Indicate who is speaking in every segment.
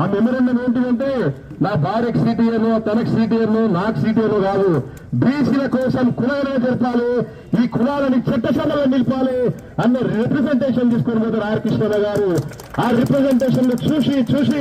Speaker 1: ఆ మెమోరాండం ఏంటిదంటే నా భార్యకు సీటీఏనో తనకు సీటీఏనో నాకు సీటీఏనో కాదు, బీసీల కోసం కులాలను జరపాలి, ఈ కులాలని చట్టసభలో నిలిపాలి అన్న రిప్రజెంటేషన్ తీసుకొని పోతారు ఆర్ కృష్ణయ్య గారు. ఆ రిప్రజెంటేషన్ చూసి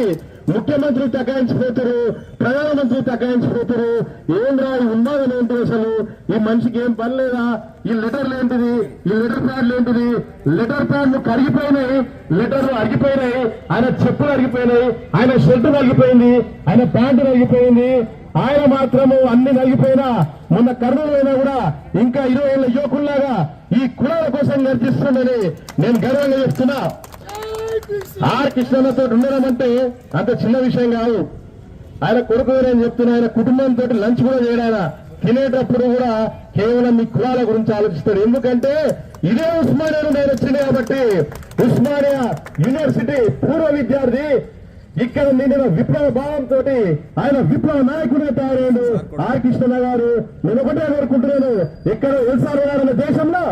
Speaker 1: ముఖ్యమంత్రి తగ్గాయించిపోతారు, ప్రధానమంత్రి తగ్గాయించిపోతారు. ఏం రాయి ఉన్నదని ఏంటి అసలు, ఈ మనిషికి ఏం పని లేదా, ఈ లెటర్లు ఏంటిది, ఈ లెటర్ ప్యాడ్లు ఏంటిది, లెటర్ ప్యాడ్లు కరిగిపోయినాయి, లెటర్లు అరిగిపోయినాయి, ఆయన చెప్పులు అరిగిపోయినాయి, ఆయన షర్టు నలిగిపోయింది, ఆయన ప్యాంటు నలిగిపోయింది, ఆయన మాత్రము అన్ని నలిగిపోయినా మొన్న కర్నూలు అయినా కూడా ఇంకా 20 ఏళ్ల యువకుల్లాగా ఈ కులాల కోసం గర్జిస్తుందని నేను గర్వంగా చెప్తున్నా. ఆర్ కృష్ణతో ఉండడం అంటే అంత చిన్న విషయం కాదు. ఆయన కొడుకు నేను చెప్తున్నా, ఆయన కుటుంబంతో లంచ్ కూడా చేయడాయన, తినేటప్పుడు కూడా కేవలం మీ కులాల గురించి ఆలోచిస్తాడు. ఎందుకంటే ఇదే ఉస్మానియా నుండి ఆయన వచ్చింది కాబట్టి, ఉస్మానియా యూనివర్సిటీ పూర్వ విద్యార్థి, ఇక్కడ నిండిన విప్లవ భావంతో ఆయన విప్లవ నాయకుడిగా తయారయ్యాడు ఆర్ కృష్ణ గారు. నేను ఒకటే కోరుకుంటున్నాను, ఇక్కడ ఎల్సార్ గారు దేశంలో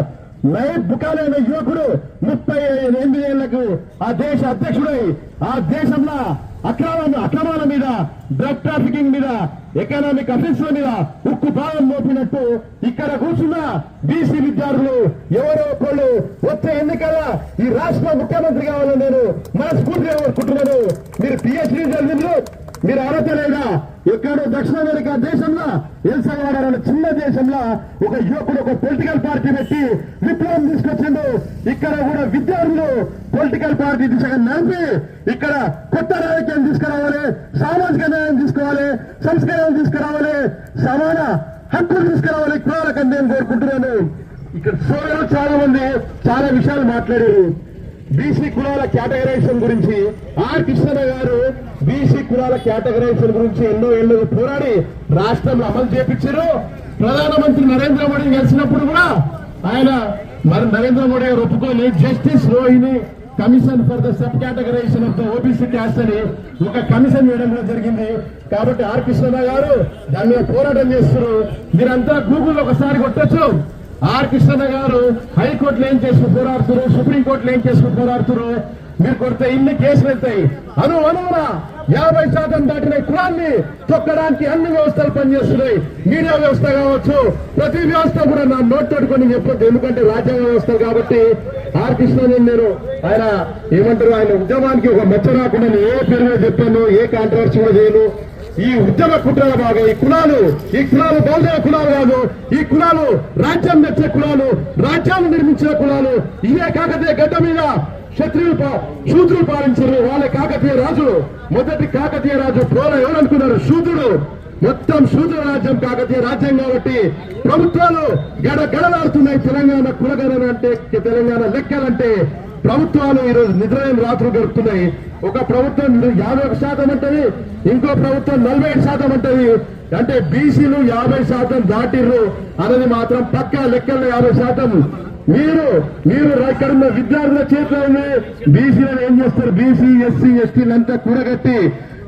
Speaker 1: నయీబ్ బుకాలి అనే యువకుడు 38 ఏళ్లకు ఆ దేశ అధ్యక్షుడై ఆ దేశంలో అక్రమాల మీద, డ్రగ్ ట్రాఫికింగ్ మీద, ఎకనామిక్ అఫెన్స్ల మీద ఉక్కు భాగం మోపినట్టు ఇక్కడ కూర్చున్న బీసీ విద్యార్థులు ఎవరో ఒకళ్ళు వచ్చే ఎన్నికల్లో ఈ రాష్ట్ర ముఖ్యమంత్రి కావాలని నేను మనస్ఫూర్తిగా కోరుకుంటున్నాను. మీరు పిహెచ్డీ చదివిండ్రు, మీరు అర్హత లేదా? ఎక్కడో దక్షిణ అమెరికా దేశంలో ఎల్ సల్వడార్ అనే చిన్న దేశంలో ఒక యువకుడు ఒక పొలిటికల్ పార్టీ పెట్టి విప్లవం తీసుకొచ్చిండు. ఇక్కడ కూడా విద్యార్థులు పొలిటికల్ పార్టీ దిశగా నడిపి ఇక్కడ కొత్త రాజకీయం తీసుకురావాలి, సామాజిక న్యాయం తీసుకోవాలి, సంస్కారం తీసుకురావాలి, సమాన హక్కులు తీసుకురావాలి కులాలకు నేను కోరుకుంటున్నాను. ఇక్కడ సోదరులు చాలా మంది చాలా విషయాలు మాట్లాడారు. బీసీ కులాల కేటగరైజేషన్ గురించి ఆర్ కృష్ణయ్య గారు బీసీ కులాల కేటగరైజేషన్ గురించి ఎన్నో ఏళ్లు పోరాడి రాష్ట్రంలో అమలు చేపించారు. ప్రధానమంత్రి నరేంద్ర మోడీ కలిసినప్పుడు కూడా ఆయన నరేంద్ర మోడీ గారు ఒప్పుకొని justice Rohini commission for the sub categorisation of the OBC caste అని ఒక కమిషన్ వేయడం జరిగింది. కాబట్టి ఆర్ కృష్ణయ్య గారు దాని మీద పోరాటం చేస్తున్నారు. మీరంతా గూగుల్లో ఒకసారి కొట్టొచ్చు. ఆర్ కృష్ణయ్య గారు హైకోర్టులో ఏం చేసుకుని పోరాడుతున్నారు, సుప్రీంకోర్టులో ఏం చేసుకుని పోరాడుతున్నారు. మీరు కొడితే ఇన్ని కేసులు వెళ్తాయి. అనువున 50% దాటిన కులాన్ని తొక్కడానికి అన్ని వ్యవస్థలు పనిచేస్తున్నాయి. మీడియా వ్యవస్థ కావచ్చు, ప్రతి వ్యవస్థ కూడా నా నోట్ తోడుకొని చెప్పొద్దు, ఎందుకంటే రాజ్యాంగ వ్యవస్థలు కాబట్టి. ఆర్ కృష్ణని నేను ఆయన ఏమంటారు, ఆయన ఉద్యమానికి ఒక మచ్చ రాకుండా ఏ పేరు మీద చెప్పాను, ఏ కాంట్రవర్సీ కూడా చేయను. ఈ ఉద్యమ కుట్రల బాగా ఈ కులాలు బౌద్ధ కులాలు కాదు, ఈ కులాలు రాజ్యం తెచ్చే కులాలు, రాజ్యాన్ని నిర్మించిన కులాలు. ఇదే కాకతీయ గడ్డ మీద శూద్రులు పాలించారు. వాళ్ళ కాకతీయ రాజు, మొదటి కాకతీయ రాజు ప్రోల ఎవరనుకున్నారు? శూద్రుడు. మొత్తం శూద్ర రాజ్యం కాకతీయ రాజ్యం కాబట్టి ప్రభుత్వాలు గడలాడుతున్నాయి. తెలంగాణ కులగణన అంటే, తెలంగాణ లెక్కలంటే ప్రభుత్వాలు ఈరోజు నిద్రలేని రాత్రులు గడుపుతున్నాయి. ఒక ప్రభుత్వం 51% అంటది, ఇంకో ప్రభుత్వం 47% అంటది. అంటే బీసీలు 50% దాటిర్రు అనేది మాత్రం పక్కా లెక్కల్లో 50%. మీరు ఇక్కడున్న విద్యార్థుల చేతిలో ఉంది. బీసీలను ఏం చేస్తారు? బీసీ ఎస్సీ ఎస్టీలంతా కూడగట్టి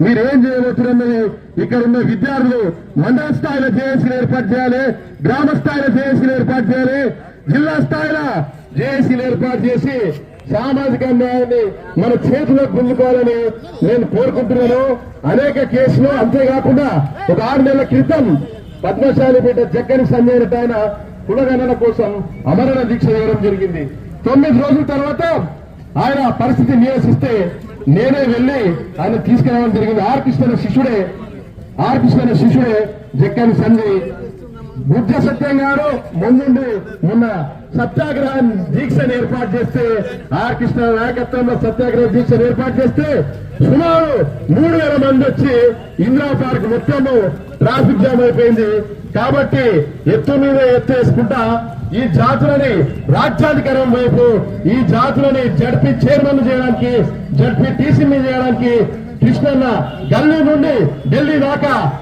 Speaker 1: మీరేం చేయబోతున్నది? ఇక్కడ ఉన్న విద్యార్థులు మండల స్థాయిలో జేఏసీలు ఏర్పాటు చేయాలి, గ్రామ స్థాయిలో జేఏసీలు ఏర్పాటు చేయాలి, జిల్లా స్థాయిలో జేఏసీలు ఏర్పాటు చేసి సామాజిక న్యాయాన్ని మన చేతిలో గుంజుకోవాలని నేను కోరుకుంటున్నాను. అనేక కేసులు, అంతేకాకుండా ఒక 6 నెలల క్రితం పద్మశాలిపేట జగ్గని సంజయ్ రెడ్డి ఆయన కులగణన కోసం అమరణ దీక్ష చేయడం జరిగింది. 9 రోజుల తర్వాత ఆయన పరిస్థితి నిరసిస్తే నేనే వెళ్లి ఆయన తీసుకురావడం జరిగింది. ఆర్ కృష్ణ శిష్యుడే జగ్గని సంజయ్. బుద్ధ సత్యం గారు మొన్న సత్యాగ్రహ దీక్షను ఏర్పాటు చేస్తే, ఆర్ కృష్ణ నాయకత్వంలో సత్యాగ్రహ దీక్షను ఏర్పాటు చేస్తే సుమారు 3000 మంది వచ్చి ఇందిరా పార్క్ మొత్తము ట్రాఫిక్ జామ్ అయిపోయింది. కాబట్టి ఎత్తు మీద ఎత్తేసుకుంటా ఈ జాతులని రాజ్యాధికారం వైపు, ఈ జాతులని జడ్పీ చైర్మన్ చేయడానికి, జడ్పీ టీసీని చేయడానికి కృష్ణన్న గల్లీ నుండి ఢిల్లీ దాకా